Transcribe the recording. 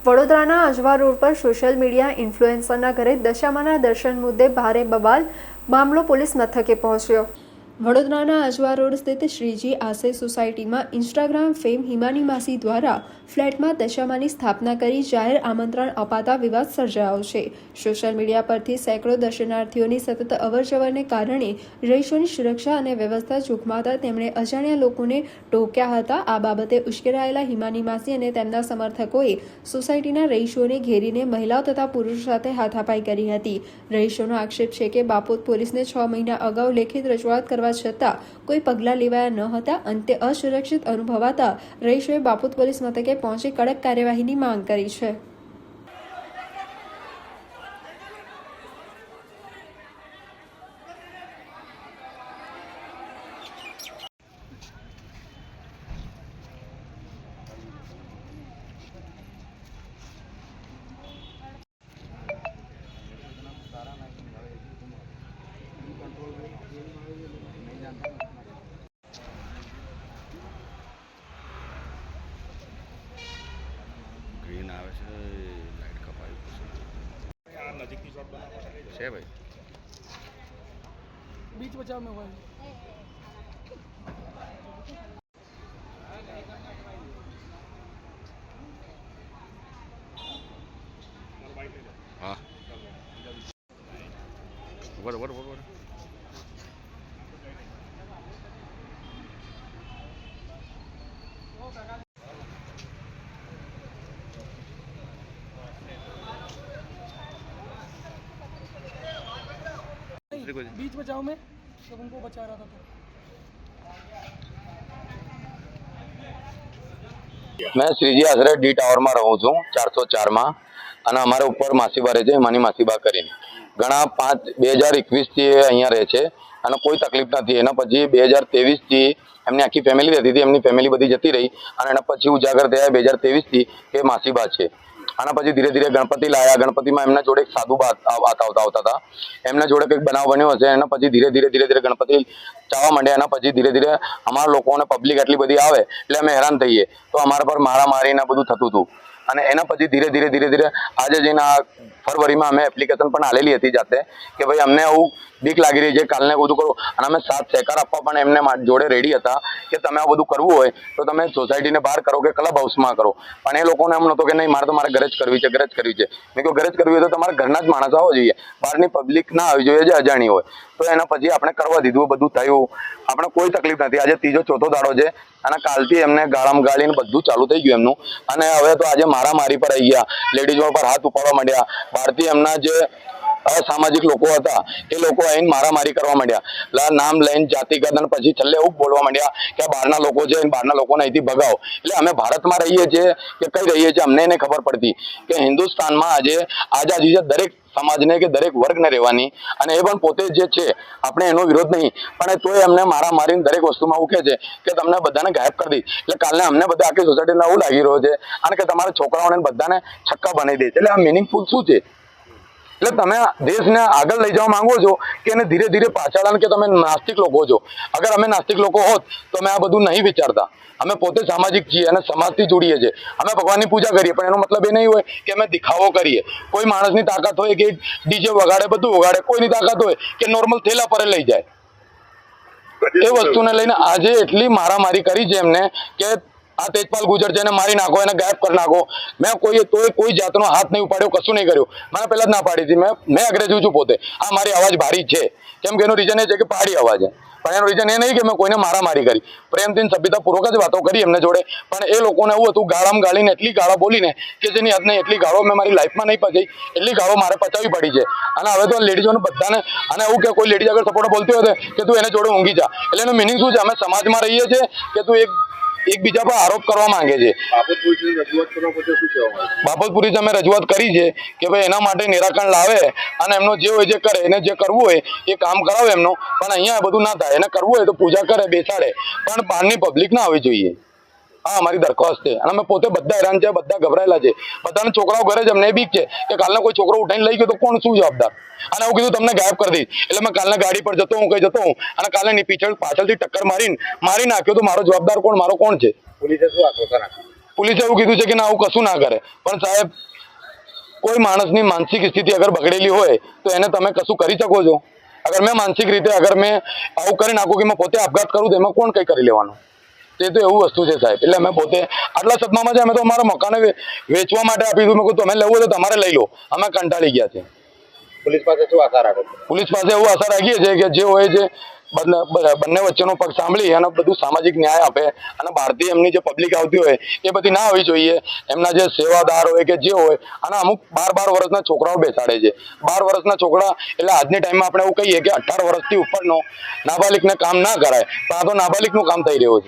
વડોદરાના અજવા રોડ પર social media ઇન્ફ્લુએન્સરના ઘરે દશામાના દર્શન મુદ્દે ભારે બબાલ, મામલો પોલીસ મથકે પહોંચ્યો। વડોદરાના અજવા રોડ સ્થિત શ્રીજી આશે સોસાયટીમાં ઇન્સ્ટાગ્રામ ફેમ હિમાની માસી દ્વારા ફ્લેટમાં દશામાની સ્થાપના કરી જાહેર આમંત્રણ અપાતા વિવાદ સર્જાયો છે। સોશિયલ મીડિયા પરથી સેંકડો દર્શનાર્થીઓની સતત અવરજવરને કારણે રહીશોની સુરક્ષા અને વ્યવસ્થા જોખમાતા તેમણે અજાણ્યા લોકોને ટોક્યા હતા। આ બાબતે ઉશ્કેરાયેલા હિમાની માસી અને તેમના સમર્થકોએ સોસાયટીના રહીશોને ઘેરીને મહિલાઓ તથા પુરુષો સાથે હાથાપાઈ કરી હતી। રહીશોનો આક્ષેપ છે કે બાપોદ પોલીસને 6 મહિના અગાઉ લેખિત રજૂઆત કરવા છતાં કોઈ પગલાં લેવાયા ન હતા। અંતે અસુરક્ષિત અનુભવાતા રહીશોએ બાપોદ પોલીસ મથકે પહોંચી કડક કાર્યવાહીની માંગ કરી છે। ग्रीन आवे છે લાઈટ કપાવી છે આ નજીકની શોટ બનાવવા છે ભાઈ बीच बचाव में हुआ है। हाँ वर वर वर वर बीच बचाव में सब उनको बचा रहा था। मैं श्रीजी आश्रय डी टावर में रहूँ छूँ 404 में અને અમારા ઉપર માસીબા રહે છે માની માસીબા કરીને ઘણા 2021 થી અહીંયા રહે છે અને કોઈ તકલીફ નથી। એના પછી 2023 થી એમની આખી ફેમિલી રહેતી હતી, એમની ફેમિલી બધી જતી રહી અને એના પછી ઉજાગર થયા 2023 થી કે માસીબા છે। આના પછી ધીરે ધીરે ગણપતિ લાયા, ગણપતિમાં એમના જોડે એક સાધુ આવતા હતા, એમના જોડે કંઈક બનાવ બન્યો હશે, એના પછી ધીરે ધીરે ગણપતિ ચાવવા માંડ્યા। એના પછી ધીરે ધીરે અમારા લોકોને પબ્લિક એટલી બધી આવે એટલે અમે હેરાન થઈએ તો અમારા પર મારામારી ને બધું થતું હતું અને એના પછી ધીરે ધીરે આજે જઈને આ ફરવરીમાં અમે એપ્લિકેશન પણ આલેલી હતી જાતે કે ભાઈ અમને આવું બીક લાગી રહી છે, કાલને બધું કરો અને અમે સાથ સહકાર આપવા પણ એમને જોડે રેડી હતા કે તમે આ બધું કરવું હોય તો તમે સોસાયટીને બહાર કરો કે ક્લબ હાઉસમાં કરો। પણ એ લોકોને એમ નહોતું કે નહીં મારે તો મારે ઘરે જ કરવી છે, ઘરે જ કરવી છે। મેં કહ્યું ઘરે જ કરવી હોય તો તમારા ઘરના જ માણસ આવવા જોઈએ, બહારની પબ્લિક ના આવી જોઈએ જે અજાણી હોય। તો એના પછી આપણે કરવા દીધું, બધું થયું, આપણે કોઈ તકલીફ નથી। આજે ત્રીજો ચોથો દાડો છે અને કાલથી એમને ગાળામ ગાળીને બધું ચાલુ થઈ ગયું એમનું અને હવે તો આજે મારામારી પર આવી ગયા, લેડીઝો પર હાથ ઉપાડવા માંડ્યા। બહારથી એમના જે અસામાજિક લોકો હતા એ લોકો આવીને મારામારી કરવા માંડ્યા, નામ લઈને જાતિગત અને પછી છેલ્લે એવું બોલવા માંડ્યા કે બહારના લોકો છે, બહારના લોકોને અહીંથી ભગાવો। એટલે અમે ભારતમાં રહીએ છીએ કે કઈ રહીએ છીએ અમને નહીં ખબર પડતી કે હિન્દુસ્તાનમાં આજે આઝાદી છે દરેક સમાજને કે દરેક વર્ગને રહેવાની અને એ પણ પોતે જે છે આપણે એનો વિરોધ નહીં પણ તોય અમને મારામારીને દરેક વસ્તુમાં એવું કહે છે કે તમને બધાને ગાયબ કરી દે। એટલે કાલને અમને બધા આખી સોસાયટીને એવું લાગી રહ્યો છે અને કે તમારા છોકરાઓને બધાને છક્કા બનાવી દે। એટલે આ મિનિંગફુલ શું છે? એટલે તમે દેશને આગળ લઈ જવા માંગો છો કે એને ધીરે ધીરે પાછળ કે તમે નાસ્તિક લોકો છો? અગર અમે નાસ્તિક લોકો હોત તો અમે આ બધું નહીં વિચારતા। અમે પોતે સામાજિક છીએ અને સમાજથી જોડીએ છીએ, અમે ભગવાનની પૂજા કરીએ પણ એનો મતલબ એ નહીં હોય કે અમે દેખાવો કરીએ। કોઈ માણસની તાકાત હોય કે ડીજે વગાડે, બધું વગાડે, કોઈની તાકાત હોય કે નોર્મલ થેલા પર લઈ જાય। એ વસ્તુને લઈને આજે એટલી મારામારી કરી છે એમને કે આ તેજપાલ ગુજર છે એને મારી નાખો, એને ગાયબ કરી નાખો। મેં કોઈ જાતનો હાથ નહીં ઉપાડ્યો, કશું નહીં કર્યું। મને પહેલા જ ના પાડી હતી, મેં અગ્રેજુ છું પોતે। આ મારી અવાજ ભારી છે કેમ કે એનું રીઝન એ છે કે પહાડી અવાજ છે પણ એનું રીઝન એ નહીં કે મેં કોઈને મારામારી કરી, પ્રેમથી સભ્યતાપૂર્વક જ વાતો કરી એમને જોડે। પણ એ લોકોને એવું હતું ગાળામાં ગાળીને એટલી ગાળો બોલીને કે જેની હદ નહીં એટલી ગાળો મેં મારી લાઈફમાં નહીં પચાવી, એટલી ગાળો મારે પચાવવી પડી છે। અને હવે તો લેડીઝોને બધાને અને એવું કે કોઈ લેડીઝ અગર સપોર્ટ બોલતી હોય કે તું એને જોડે ઊંઘી જા, એટલે એનું મિનિંગ શું છે? અમે સમાજમાં રહીએ છીએ કે તું એકબીજા પર આરોપ કરવા માંગે છે। બાપત પોલીસ અમે રજૂઆત કરી છે કે ભાઈ એના માટે નિરાકરણ લાવે અને એમનો જે હોય જે કરે, એને જે કરવું હોય એ કામ કરાવે એમનું, પણ અહીંયા બધું ના થાય। એને કરવું હોય તો પૂજા કરે, બેસાડે, પણ બહારની પબ્લિક ના આવવી જોઈએ। આ અમારી દરખાસ્ત છે અને અમે પોતે બધા હેરાન છે, બધા ગભરાયેલા છે, બધાને છોકરાઓ ઘરે જ અમને બીક છે કે કાલને કોઈ છોકરો ઉઠાઈને લઈ ગયો તો કોણ શું જવાબદાર? અને એવું કીધું તમને ગાયબ કરી દઈશ। એટલે મેં કાલને ગાડી પર જતો હું અને કાલને પાછળથી ટક્કર મારી નાખ્યો તો મારો જવાબદાર કોણ? મારો કોણ છે? પોલીસે શું આશ્વાસન આપ્યું? પોલીસે એવું કીધું છે કે ના આવું કશું ના કરે, પણ સાહેબ કોઈ માણસની માનસિક સ્થિતિ અગર બગડેલી હોય તો એને તમે કશું કરી શકો છો? અગર મેં માનસિક રીતે અગર મેં આવું કરી નાખું કે મેં પોતે આપઘાત કરું તો એમાં કોણ કંઈ કરી લેવાનું? તે તો એવું વસ્તુ છે સાહેબ. એટલે અમે પોતે આટલા સદમામાં છે, અમે તો અમારા મકાને વેચવા માટે આપી દીધું. મેં કહ્યું તમે લેવું હોય તો તમારે લઈ લો, અમે કંટાળી ગયા છે. પોલીસ પાસે શું આશા રાખો છો? પોલીસ પાસે એવું આશા રાખીએ છીએ કે જે હોય છે બંને વચ્ચેનો પક્ષ સાંભળી અને બધું સામાજિક ન્યાય આપે, અને બહારથી એમની જે પબ્લિક આવતી હોય એ બધી ના આવવી જોઈએ. એમના જે સેવાદાર હોય કે જે હોય, અને અમુક 12 વર્ષના છોકરાઓ બેસાડે છે. 12 વર્ષના છોકરા એટલે આજની ટાઈમમાં આપણે એવું કહીએ કે 18 વર્ષથી ઉપરનો નાબાલિગને કામ ના કરાય, પણ આ તો નાબાલિગનું કામ થઈ રહ્યું છે.